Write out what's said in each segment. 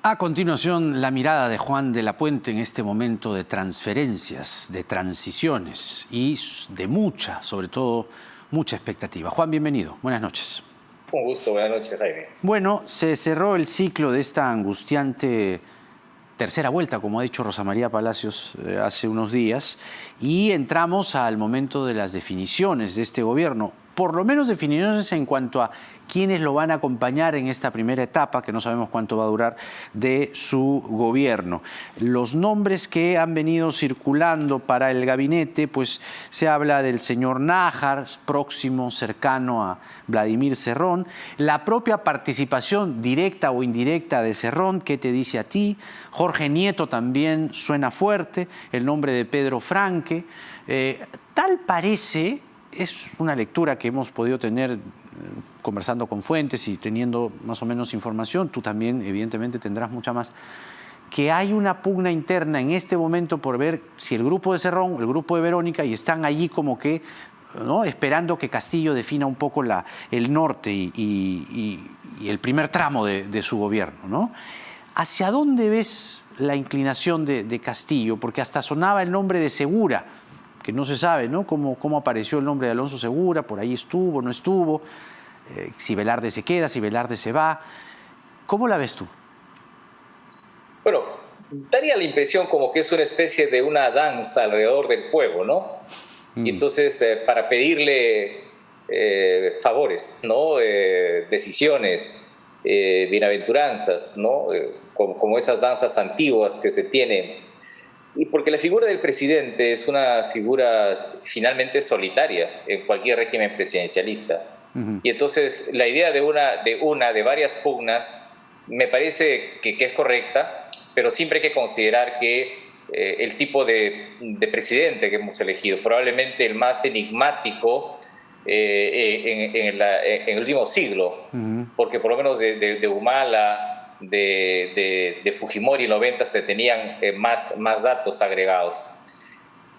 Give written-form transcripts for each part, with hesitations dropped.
A continuación, la mirada de Juan de la Puente en este momento de transferencias, de transiciones y de sobre todo, mucha expectativa. Juan, bienvenido. Buenas noches. Un gusto. Buenas noches, Jaime. Bueno, se cerró el ciclo de esta angustiante tercera vuelta, como ha dicho Rosa María Palacios hace unos días, y entramos al momento de las definiciones de este gobierno. Por lo menos definiciones en cuanto a quiénes lo van a acompañar en esta primera etapa, que no sabemos cuánto va a durar, de su gobierno. Los nombres que han venido circulando para el gabinete, pues se habla del señor Nájar, próximo, cercano a Vladimir Cerrón, la propia participación directa o indirecta de Cerrón, ¿qué te dice a ti? Jorge Nieto también suena fuerte, el nombre de Pedro Franque. Tal parece... Es una lectura que hemos podido tener conversando con fuentes y teniendo más o menos información. Tú también, evidentemente, tendrás mucha más. Que hay una pugna interna en este momento por ver si el grupo de Cerrón, el grupo de Verónica, y están allí como que, ¿no?, esperando que Castillo defina un poco el norte y el primer tramo de su gobierno, ¿no? ¿Hacia dónde ves la inclinación de Castillo? Porque hasta sonaba el nombre de Segura, que no se sabe, ¿no?, cómo apareció el nombre de Alonso Segura, por ahí estuvo, no estuvo, si Velarde se queda, si Velarde se va. ¿Cómo la ves tú? Bueno, daría la impresión como que es una especie de una danza alrededor del fuego, ¿no? Y entonces, para pedirle favores, ¿no? Decisiones, bienaventuranzas, ¿no? Como esas danzas antiguas que se tienen. Y porque la figura del presidente es una figura finalmente solitaria en cualquier régimen presidencialista. Y entonces la idea de varias pugnas me parece que es correcta, pero siempre hay que considerar que el tipo de presidente que hemos elegido, probablemente el más enigmático en el último siglo, porque por lo menos de Humala, de Fujimori en los 90 se tenían más datos agregados.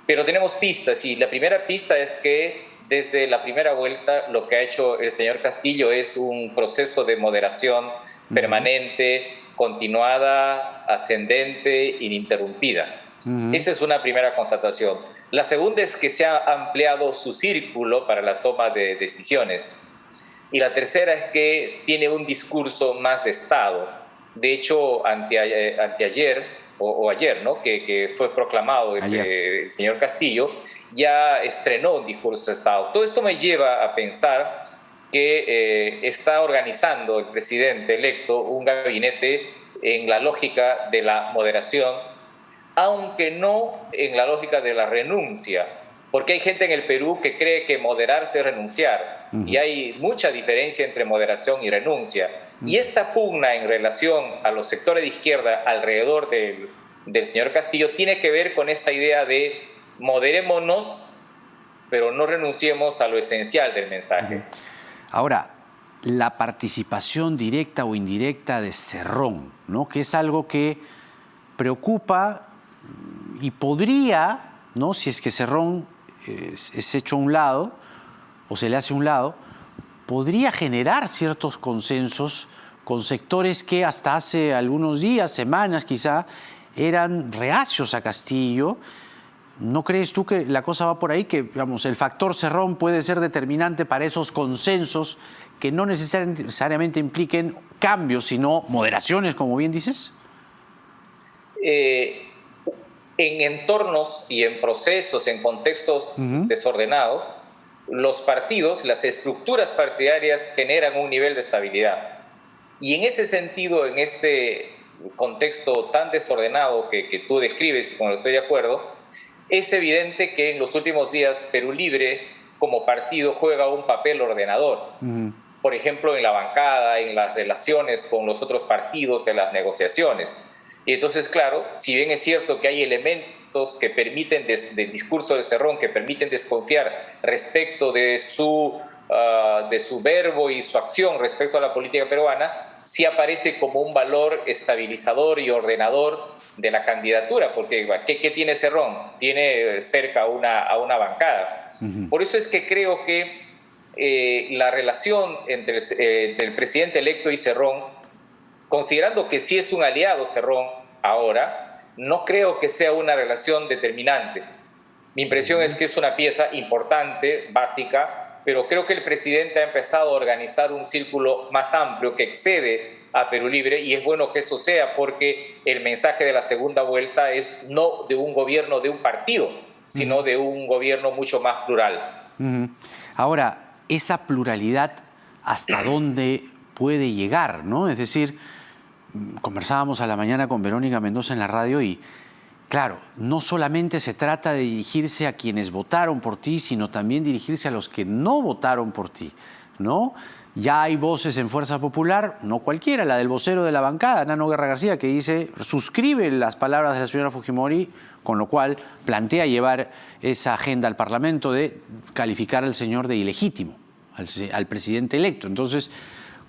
Pero tenemos pistas, y la primera pista es que desde la primera vuelta lo que ha hecho el señor Castillo es un proceso de moderación permanente, continuada, ascendente, ininterrumpida. Esa es una primera constatación. La segunda es que se ha ampliado su círculo para la toma de decisiones. Y la tercera es que tiene un discurso más de Estado. De hecho, anteayer o ayer, ¿no?, que fue proclamado el señor Castillo, ya estrenó un discurso de Estado. Todo esto me lleva a pensar que está organizando el presidente electo un gabinete en la lógica de la moderación, aunque no en la lógica de la renuncia, porque hay gente en el Perú que cree que moderarse es renunciar, y hay mucha diferencia entre moderación y renuncia. Y esta pugna en relación a los sectores de izquierda alrededor del señor Castillo tiene que ver con esa idea de moderémonos, pero no renunciemos a lo esencial del mensaje. Ahora, la participación directa o indirecta de Cerrón, ¿no?, que es algo que preocupa y podría, ¿no?, si es que Cerrón es hecho a un lado o se le hace a un lado, podría generar ciertos consensos con sectores que hasta hace algunos días, semanas quizá, eran reacios a Castillo. ¿No crees tú que la cosa va por ahí? Que, digamos, el factor Cerrón puede ser determinante para esos consensos que no necesariamente impliquen cambios, sino moderaciones, como bien dices. En entornos y en procesos, en contextos desordenados, los partidos, las estructuras partidarias generan un nivel de estabilidad. Y en ese sentido, en este contexto tan desordenado que tú describes, y con lo que estoy de acuerdo, es evidente que en los últimos días Perú Libre, como partido, juega un papel ordenador. Por ejemplo, en la bancada, en las relaciones con los otros partidos, en las negociaciones. Y entonces, claro, si bien es cierto que hay elementos que permiten, del discurso de Cerrón, que permiten desconfiar respecto de su verbo y su acción respecto a la política peruana, sí aparece como un valor estabilizador y ordenador de la candidatura, porque ¿qué tiene Cerrón? Tiene cerca a una bancada. Por eso es que creo que la relación entre el presidente electo y Cerrón considerando que sí es un aliado Cerrón ahora, no creo que sea una relación determinante. Mi impresión es que es una pieza importante, básica, pero creo que el presidente ha empezado a organizar un círculo más amplio que excede a Perú Libre, y es bueno que eso sea, porque el mensaje de la segunda vuelta es no de un gobierno de un partido, sino de un gobierno mucho más plural. Ahora, esa pluralidad, ¿hasta dónde puede llegar, ¿no? Es decir, conversábamos a la mañana con Verónica Mendoza en la radio y, claro, no solamente se trata de dirigirse a quienes votaron por ti, sino también dirigirse a los que no votaron por ti, ¿no? Ya hay voces en Fuerza Popular, no cualquiera, la del vocero de la bancada, Nano Guerra García, que dice, suscribe las palabras de la señora Fujimori, con lo cual plantea llevar esa agenda al Parlamento de calificar al señor de ilegítimo, al presidente electo. Entonces,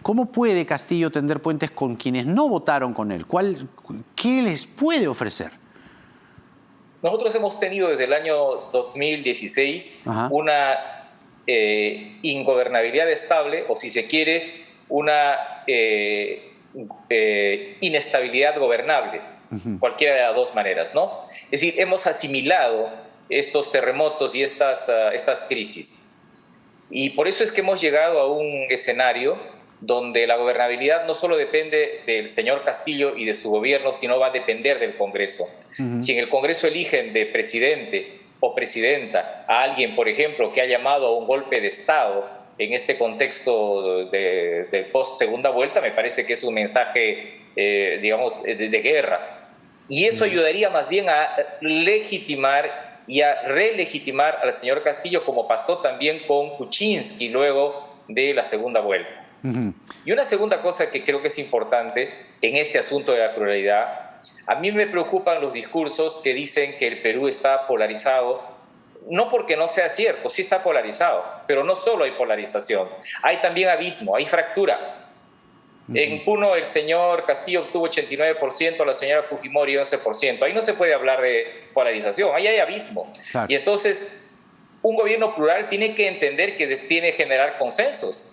¿cómo puede Castillo tender puentes con quienes no votaron con él? ¿Qué les puede ofrecer? Nosotros hemos tenido desde el año 2016 una ingobernabilidad estable, o si se quiere, una inestabilidad gobernable, cualquiera de las dos maneras, ¿no? Es decir, hemos asimilado estos terremotos y estas crisis. Y por eso es que hemos llegado a un escenario donde la gobernabilidad no solo depende del señor Castillo y de su gobierno, sino va a depender del Congreso. Si en el Congreso eligen de presidente o presidenta a alguien, por ejemplo, que ha llamado a un golpe de Estado en este contexto de post-segunda vuelta, me parece que es un mensaje, digamos, de guerra. Y eso ayudaría más bien a legitimar y a relegitimar al señor Castillo, como pasó también con Kuczynski luego de la segunda vuelta. Y una segunda cosa que creo que es importante en este asunto de la pluralidad, a mí me preocupan los discursos que dicen que el Perú está polarizado, no porque no sea cierto, sí está polarizado, pero no solo hay polarización, hay también abismo, hay fractura. En Puno el señor Castillo obtuvo 89%, la señora Fujimori 11%. Ahí no se puede hablar de polarización, ahí hay abismo. Claro. Y entonces un gobierno plural tiene que entender que tiene que generar consensos,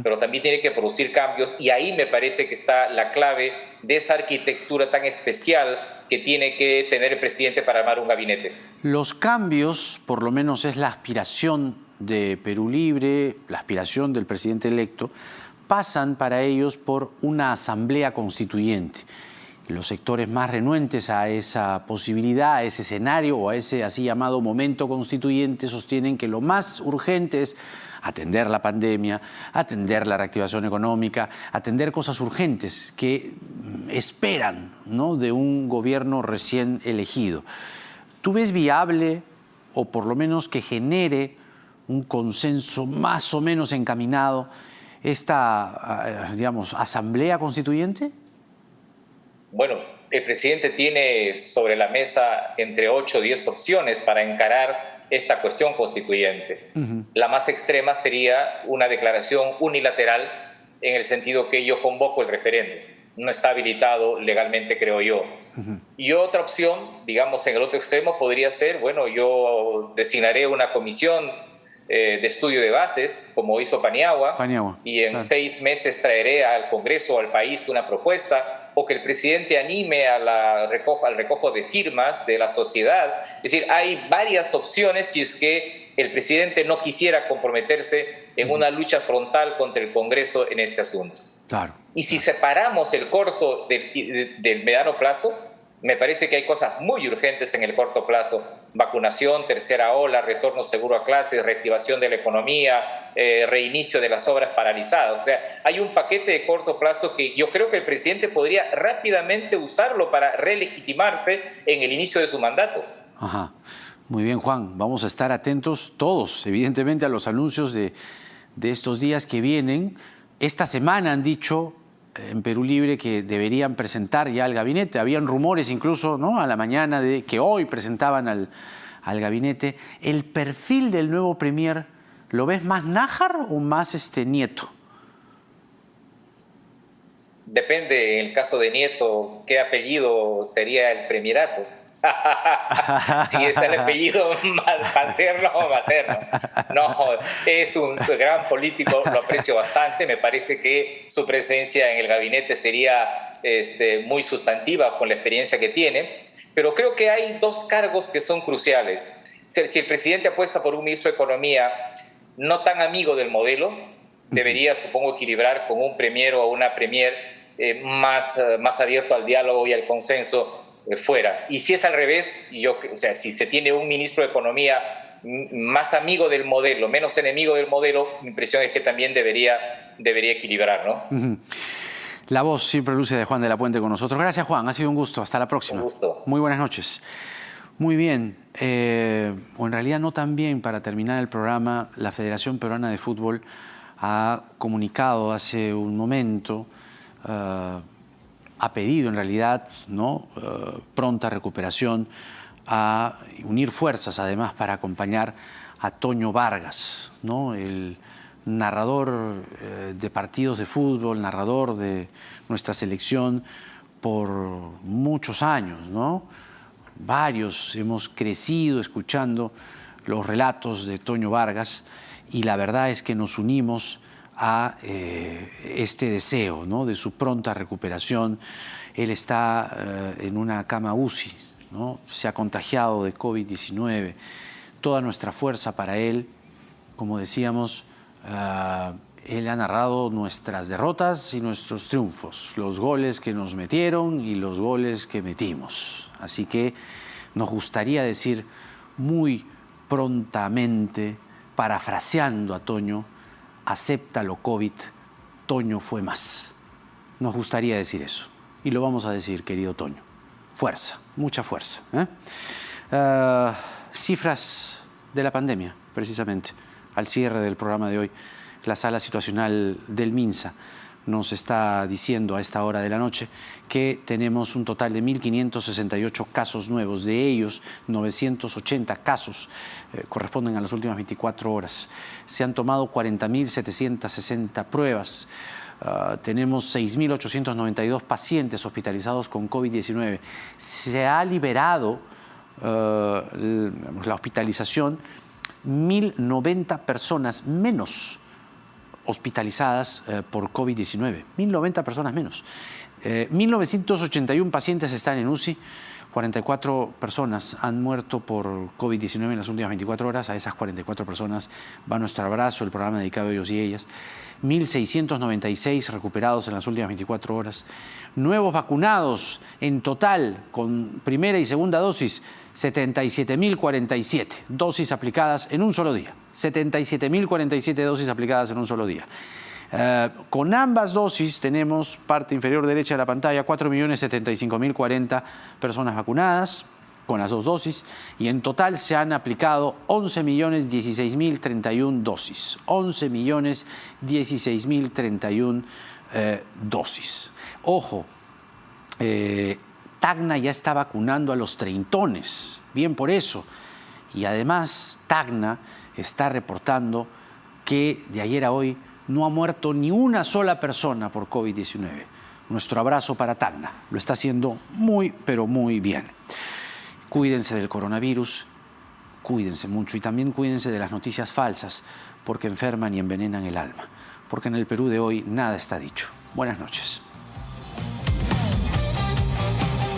pero también tiene que producir cambios, y ahí me parece que está la clave de esa arquitectura tan especial que tiene que tener el presidente para armar un gabinete. Los cambios, por lo menos es la aspiración de Perú Libre, la aspiración del presidente electo, pasan para ellos por una asamblea constituyente. Los sectores más renuentes a esa posibilidad, a ese escenario o a ese así llamado momento constituyente sostienen que lo más urgente es atender la pandemia, atender la reactivación económica, atender cosas urgentes que esperan, ¿no?, de un gobierno recién elegido. ¿Tú ves viable, o por lo menos que genere un consenso más o menos encaminado, esta, digamos, asamblea constituyente? Bueno, el presidente tiene sobre la mesa entre 8 o 10 opciones para encarar esta cuestión constituyente. La más extrema sería una declaración unilateral, en el sentido que yo convoco el referéndum. No está habilitado legalmente, creo yo. Y otra opción, digamos, en el otro extremo podría ser, bueno, yo designaré una comisión de estudio de bases, como hizo Paniagua, y en 6 meses traeré al Congreso o al país una propuesta, o que el presidente anime al recojo de firmas de la sociedad. Es decir, hay varias opciones si es que el presidente no quisiera comprometerse en una lucha frontal contra el Congreso en este asunto. Claro. Y si separamos el corto del mediano plazo, me parece que hay cosas muy urgentes en el corto plazo: vacunación, tercera ola, retorno seguro a clases, reactivación de la economía, reinicio de las obras paralizadas. O sea, hay un paquete de corto plazo que yo creo que el presidente podría rápidamente usarlo para relegitimarse en el inicio de su mandato. Ajá. Muy bien, Juan. Vamos a estar atentos todos, evidentemente, a los anuncios de estos días que vienen. Esta semana han dicho en Perú Libre que deberían presentar ya al gabinete. Habían rumores incluso, ¿no?, a la mañana de que hoy presentaban al gabinete. ¿El perfil del nuevo premier lo ves más Nájar o más Nieto? Depende, en el caso de Nieto, qué apellido sería el premierato. Si es el apellido paterno o materno. No, es un gran político, lo aprecio bastante. Me parece que su presencia en el gabinete sería muy sustantiva con la experiencia que tiene. Pero creo que hay dos cargos que son cruciales. Si el presidente apuesta por un ministro de Economía no tan amigo del modelo, debería, supongo, equilibrar con un premier o una premier más abierto al diálogo y al consenso fuera. Y si es al revés, si se tiene un ministro de Economía más amigo del modelo, menos enemigo del modelo, mi impresión es que también debería equilibrar, ¿no? La voz siempre luce de Juan de la Puente con nosotros. Gracias, Juan. Ha sido un gusto. Hasta la próxima. Un gusto. Muy buenas noches. Muy bien. O en realidad no tan bien, para terminar el programa, la Federación Peruana de Fútbol ha comunicado hace un momento, ha pedido en realidad, ¿no?, pronta recuperación, a unir fuerzas además para acompañar a Toño Vargas, ¿no?, el narrador de partidos de fútbol, narrador de nuestra selección por muchos años, ¿no? Varios hemos crecido escuchando los relatos de Toño Vargas y la verdad es que nos unimos a este deseo, ¿no?, de su pronta recuperación. Él está en una cama UCI, ¿no? Se ha contagiado de COVID-19. Toda nuestra fuerza para él. Como decíamos, él ha narrado nuestras derrotas y nuestros triunfos, los goles que nos metieron y los goles que metimos. Así que nos gustaría decir muy prontamente, parafraseando a Toño: acéptalo, COVID, Toño fue más. Nos gustaría decir eso. Y lo vamos a decir, querido Toño. Fuerza, mucha fuerza. Cifras de la pandemia, precisamente. Al cierre del programa de hoy, la sala situacional del MINSA nos está diciendo a esta hora de la noche que tenemos un total de 1.568 casos nuevos. De ellos, 980 casos corresponden a las últimas 24 horas. Se han tomado 40.760 pruebas. Tenemos 6.892 pacientes hospitalizados con COVID-19. Se ha liberado la hospitalización, 1.090 personas menos hospitalizadas por COVID-19. 1.090 personas menos. 1.981 pacientes están en UCI. 44 personas han muerto por COVID-19 en las últimas 24 horas. A esas 44 personas va nuestro abrazo, el programa dedicado a ellos y ellas. 1.696 recuperados en las últimas 24 horas. Nuevos vacunados en total, con primera y segunda dosis, 77.047 dosis aplicadas en un solo día. 77.047 dosis aplicadas en un solo día. Con ambas dosis tenemos, parte inferior derecha de la pantalla, 4.075.040 personas vacunadas con las dos dosis, y en total se han aplicado 11.016.031 dosis. 11.016.031 dosis. Ojo, Tacna ya está vacunando a los treintones, bien por eso. Y además Tacna está reportando que de ayer a hoy no ha muerto ni una sola persona por COVID-19. Nuestro abrazo para Tacna. Lo está haciendo muy, pero muy bien. Cuídense del coronavirus, cuídense mucho y también cuídense de las noticias falsas, porque enferman y envenenan el alma. Porque en el Perú de hoy nada está dicho. Buenas noches.